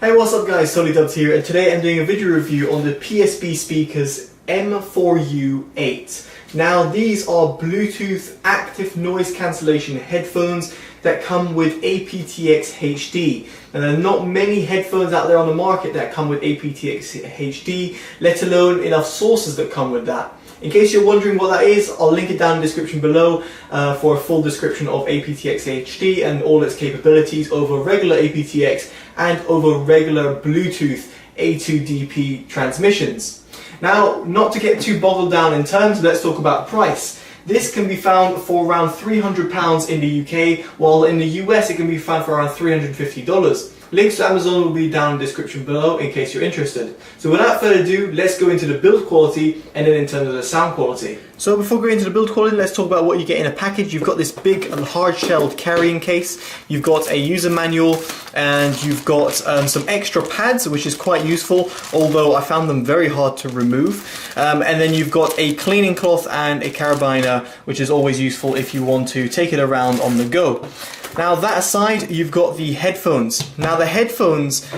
Hey, what's up guys, Totallydubbed here, and today I'm doing a video review on the PSB speakers M4U 8. Now these are Bluetooth active noise cancellation headphones that come with aptX HD. And there are not many headphones out there on the market that come with aptX HD, let alone enough sources that come with that. In case you're wondering what that is, I'll link it down in the description below for a full description of aptX HD and all its capabilities over regular aptX and over regular Bluetooth A2DP transmissions. Now, not to get too boggled down in terms, let's talk about price. This can be found for around £300 in the UK, while in the US it can be found for around $350. Links to Amazon will be down in the description below in case you're interested. So without further ado, let's go into the build quality and then in terms of the sound quality. So before going into the build quality, let's talk about what you get in a package. You've got this big and hard-shelled carrying case, you've got a user manual, and you've got some extra pads, which is quite useful, although I found them very hard to remove. And then you've got a cleaning cloth and a carabiner, which is always useful if you want to take it around on the go. Now that aside, you've got the headphones. Now the headphones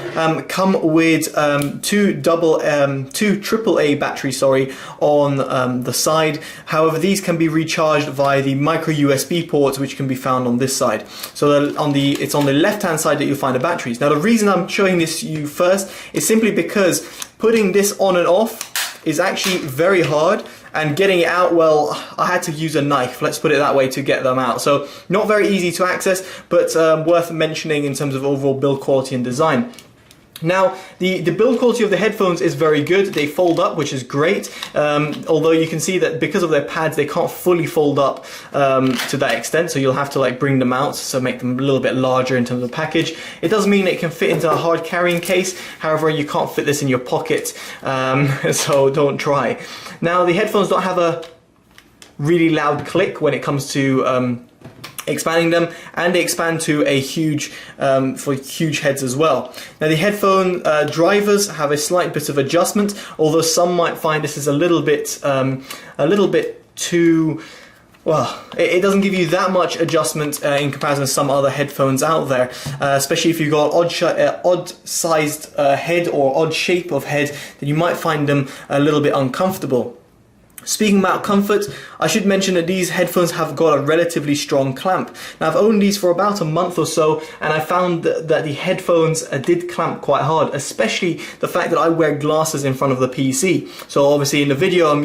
come with two AAA batteries, on the side. However, these can be recharged via the micro USB ports, which can be found on this side. So it's on the left-hand side that you'll find the batteries. Now the reason I'm showing this to you first is simply because putting this on and off is actually very hard. And getting it out, well, I had to use a knife, let's put it that way, to get them out. So not very easy to access, but worth mentioning in terms of overall build quality and design. Now, the build quality of the headphones is very good. They fold up, which is great, although you can see that because of their pads, they can't fully fold up to that extent, so you'll have to like bring them out, so make them a little bit larger in terms of the package. It does mean it can fit into a hard carrying case, however, you can't fit this in your pocket, so don't try. Now, the headphones don't have a really loud click when it comes to expanding them, and they expand to a huge for huge heads as well. Now the headphone drivers have a slight bit of adjustment, although some might find this is a little bit too, well, it doesn't give you that much adjustment in comparison to some other headphones out there, especially if you've got odd sized head or odd shape of head, then you might find them a little bit uncomfortable. Speaking about comfort, I should mention that these headphones have got a relatively strong clamp. Now I've owned these for about a month or so, and I found that the headphones did clamp quite hard, especially the fact that I wear glasses in front of the PC. So obviously in the video I'm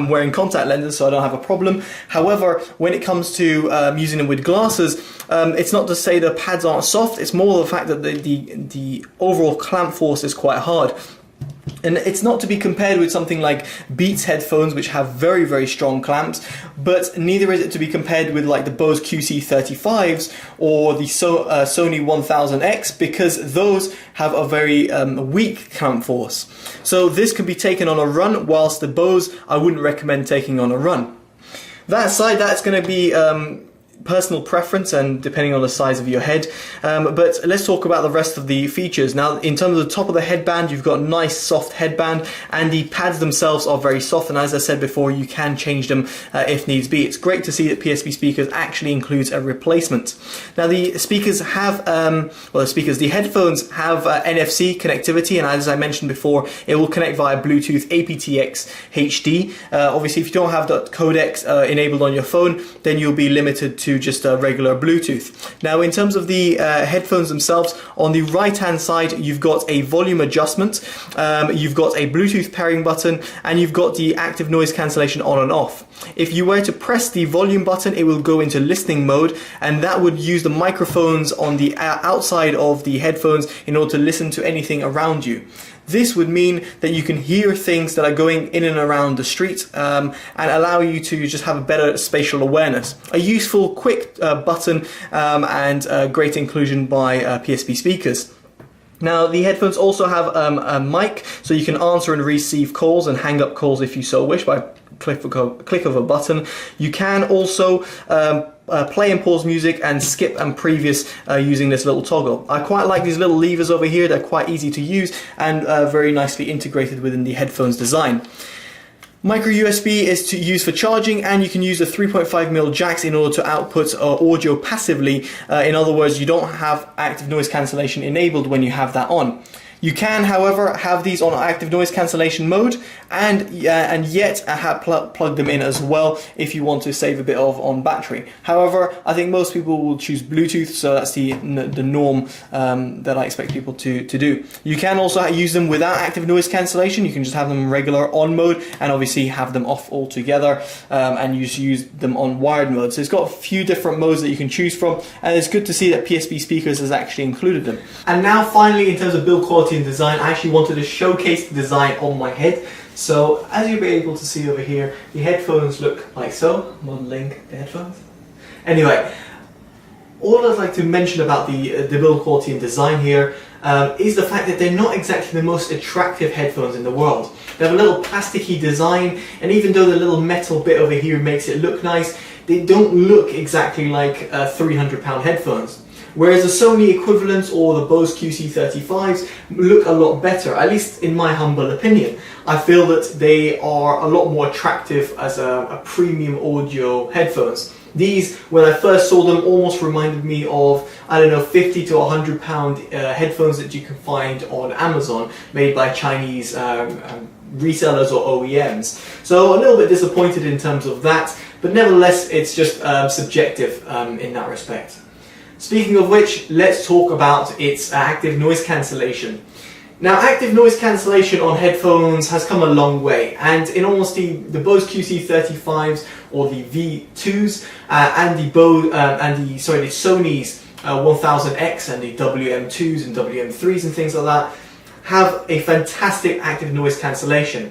wearing contact lenses, so I don't have a problem. However, when it comes to using them with glasses, it's not to say the pads aren't soft, it's more the fact that the overall clamp force is quite hard. And it's not to be compared with something like Beats headphones, which have very, very strong clamps, but neither is it to be compared with like the Bose QC35s or the Sony 1000X, because those have a very weak clamp force. So this can be taken on a run, whilst the Bose I wouldn't recommend taking on a run. That aside, that's going to be personal preference and depending on the size of your head, but let's talk about the rest of the features. Now in terms of the top of the headband, you've got a nice soft headband, and the pads themselves are very soft, and as I said before, you can change them if needs be. It's great to see that PSB speakers actually includes a replacement. Now the speakers have the headphones have NFC connectivity, and as I mentioned before, it will connect via Bluetooth aptX HD. Obviously if you don't have that codec enabled on your phone, then you'll be limited to just a regular Bluetooth. Now in terms of the headphones themselves, on the right hand side you've got a volume adjustment, you've got a Bluetooth pairing button, and you've got the active noise cancellation on and off. If you were to press the volume button, it will go into listening mode, and that would use the microphones on the outside of the headphones in order to listen to anything around you. This would mean that you can hear things that are going in and around the street, and allow you to just have a better spatial awareness. A useful, quick button, and great inclusion by PSB speakers. Now the headphones also have a mic, so you can answer and receive calls and hang up calls if you so wish by click of a button. You can also play and pause music and skip and previous using this little toggle. I quite like these little levers over here. They're quite easy to use and very nicely integrated within the headphones design. Micro USB is to use for charging, and you can use the 3.5mm jacks in order to output audio passively. In other words, you don't have active noise cancellation enabled when you have that on. You can, however, have these on active noise cancellation mode and yet plug them in as well if you want to save a bit on battery. However, I think most people will choose Bluetooth, so that's the norm that I expect people to do. You can also use them without active noise cancellation. You can just have them in regular on mode and obviously have them off altogether, and you just use them on wired mode. So it's got a few different modes that you can choose from, and it's good to see that PSB Speakers has actually included them. And now finally, in terms of build quality and design, I actually wanted to showcase the design on my head. So as you'll be able to see over here, the headphones look like so, modeling the headphones. Anyway, all I'd like to mention about the build quality and design here is the fact that they're not exactly the most attractive headphones in the world. They have a little plasticky design, and even though the little metal bit over here makes it look nice, they don't look exactly like £300 headphones. Whereas the Sony equivalents or the Bose QC35s look a lot better, at least in my humble opinion. I feel that they are a lot more attractive as a premium audio headphones. These, when I first saw them, almost reminded me of, I don't know, £50 to £100 headphones that you can find on Amazon, made by Chinese resellers or OEMs. So a little bit disappointed in terms of that, but nevertheless it's just subjective in that respect. Speaking of which, let's talk about its active noise cancellation. Now, active noise cancellation on headphones has come a long way, and in almost the Bose QC35s or the V2s and the Sony's 1000X and the WM2s and WM3s and things like that have a fantastic active noise cancellation.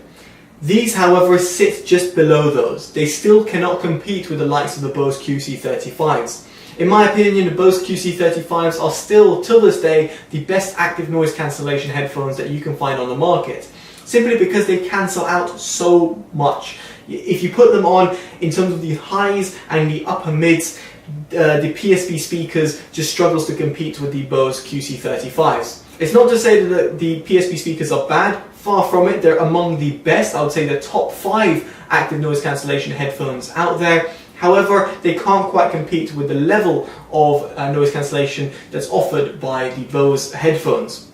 These, however, sit just below those. They still cannot compete with the likes of the Bose QC35s. In my opinion, the Bose QC35s are still, till this day, the best active noise cancellation headphones that you can find on the market, simply because they cancel out so much. If you put them on in terms of the highs and the upper mids, the PSB speakers just struggles to compete with the Bose QC35s. It's not to say that the PSB speakers are bad, far from it. They're among the best, I would say the top 5 active noise cancellation headphones out there. However, they can't quite compete with the level of noise cancellation that's offered by the Bose headphones.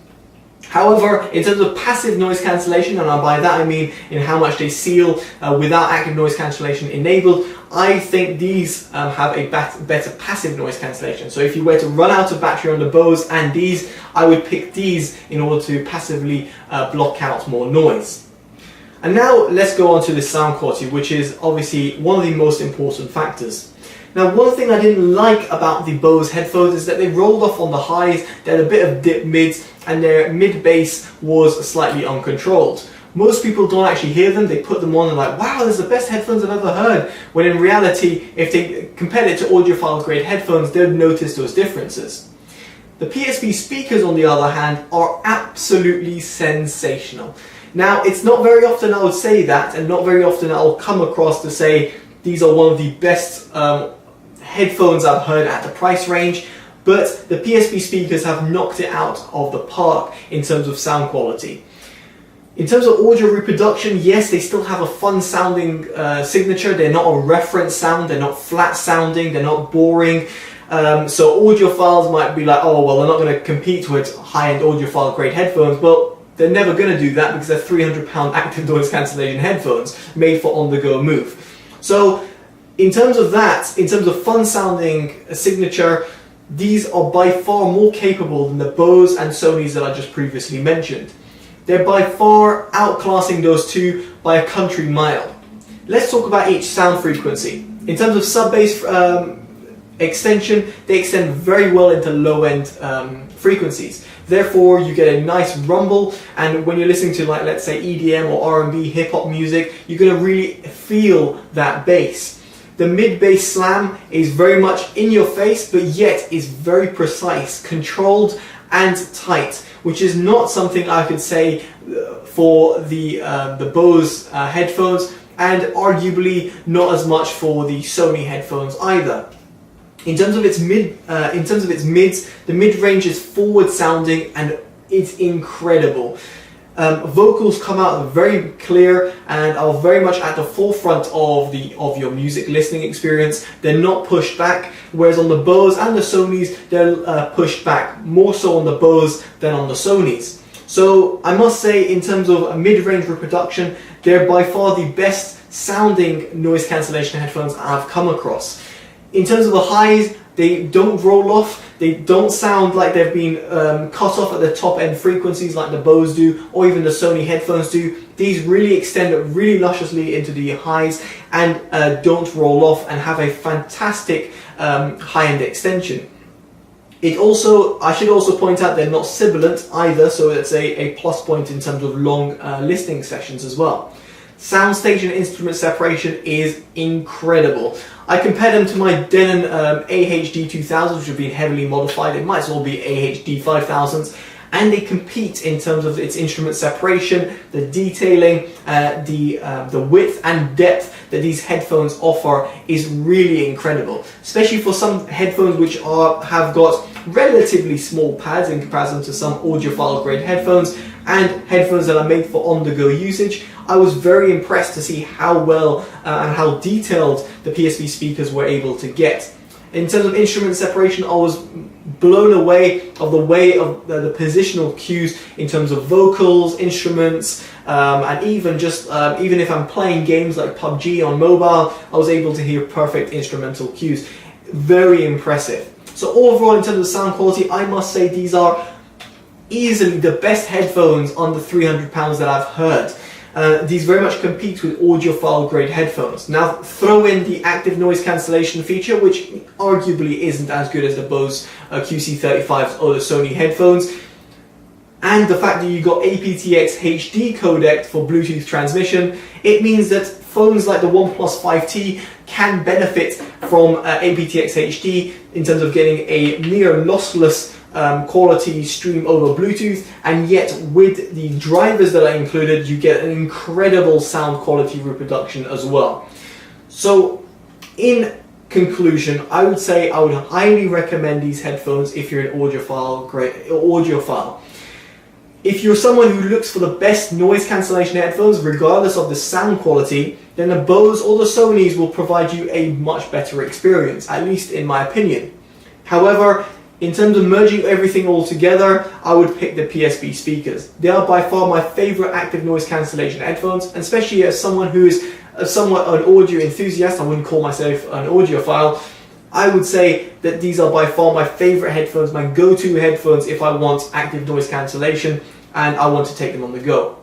However, in terms of passive noise cancellation, and by that I mean in how much they seal without active noise cancellation enabled, I think these have a better passive noise cancellation. So if you were to run out of battery on the Bose and these, I would pick these in order to passively block out more noise. And now let's go on to the sound quality, which is obviously one of the most important factors. Now, one thing I didn't like about the Bose headphones is that they rolled off on the highs, they had a bit of dip mids, and their mid bass was slightly uncontrolled. Most people don't actually hear them, they put them on and like, wow, this is the best headphones I've ever heard. When in reality, if they compared it to audiophile grade headphones, they'd notice those differences. The PSB speakers, on the other hand, are absolutely sensational. Now, it's not very often I would say that, and not very often I'll come across to say these are one of the best headphones I've heard at the price range, but the PSB speakers have knocked it out of the park in terms of sound quality. In terms of audio reproduction, yes, they still have a fun sounding signature. They're not a reference sound, they're not flat sounding, they're not boring. So audiophiles might be like, oh, well, they're not going to compete with high-end audiophile grade headphones. Well, they're never going to do that because they're £300 active noise cancellation headphones made for on-the-go move. So in terms of that, in terms of fun sounding signature, these are by far more capable than the Bose and Sonys that I just previously mentioned. They're by far outclassing those two by a country mile. Let's talk about each sound frequency. In terms of sub-bass extension, they extend very well into low-end frequencies. Therefore, you get a nice rumble, and when you're listening to, like, let's say EDM or R&B, hip-hop music, you're going to really feel that bass. The mid-bass slam is very much in your face, but yet is very precise, controlled and tight, which is not something I could say for the Bose headphones, and arguably not as much for the Sony headphones either. In terms of its mids, the mid-range is forward sounding and it's incredible. Vocals come out very clear and are very much at the forefront of your music listening experience. They're not pushed back, whereas on the Bose and the Sonys, they're pushed back, more so on the Bose than on the Sonys. So I must say, in terms of mid-range reproduction, they're by far the best sounding noise cancellation headphones I've come across. In terms of the highs, they don't roll off, they don't sound like they've been cut off at the top end frequencies like the Bose do, or even the Sony headphones do. These really extend really lusciously into the highs and don't roll off and have a fantastic high-end extension. I should also point out they're not sibilant either, so it's a plus point in terms of long listening sessions as well. Soundstage and instrument separation is incredible. I compare them to my Denon AHD 2000s, which have been heavily modified. It might as well be AHD 5000s, and they compete in terms of its instrument separation, the detailing, the width and depth that these headphones offer is really incredible, especially for some headphones which have got relatively small pads in comparison to some audiophile grade headphones and headphones that are made for on-the-go usage. I was very impressed to see how well and how detailed the PSB speakers were able to get. In terms of instrument separation, I was blown away of the way of the positional cues in terms of vocals, instruments, and even if I'm playing games like PUBG on mobile, I was able to hear perfect instrumental cues. Very impressive. So overall, in terms of sound quality, I must say these are easily the best headphones under £300 that I've heard. These very much compete with audiophile grade headphones. Now throw in the active noise cancellation feature, which arguably isn't as good as the Bose QC35s or the Sony headphones, and the fact that you got aptX-HD codec for Bluetooth transmission. It means that phones like the OnePlus 5T can benefit from aptX-HD in terms of getting a near lossless quality stream over Bluetooth, and yet with the drivers that are included, you get an incredible sound quality reproduction as well. So in conclusion, I would say I would highly recommend these headphones if you're an audiophile. If you're someone who looks for the best noise cancellation headphones, regardless of the sound quality, then the Bose or the Sonys will provide you a much better experience, at least in my opinion. However, in terms of merging everything all together, I would pick the PSB speakers. They are by far my favorite active noise cancellation headphones, and especially as someone who is somewhat an audio enthusiast, I wouldn't call myself an audiophile, I would say that these are by far my favorite headphones, my go-to headphones if I want active noise cancellation and I want to take them on the go.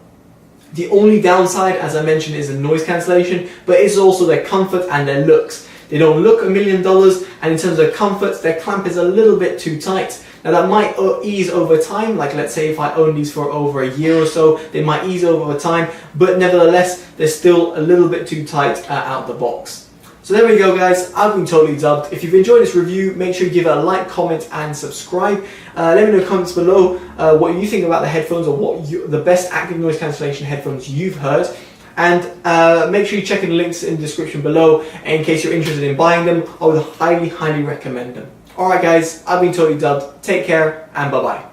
The only downside, as I mentioned, is the noise cancellation, but it's also their comfort and their looks. They don't look $1 million, and in terms of comfort, their clamp is a little bit too tight. Now that might ease over time, like let's say if I own these for over a year or so, they might ease over time, but nevertheless, they're still a little bit too tight out the box. So there we go guys, I've been Totally Dubbed. If you've enjoyed this review, make sure you give it a like, comment and subscribe. Let me know in the comments below what you think about the headphones, or what the best active noise cancellation headphones you've heard. And make sure you check in the links in the description below in case you're interested in buying them. I would highly recommend them. Alright guys, I've been Totally Dubbed. Take care and bye bye.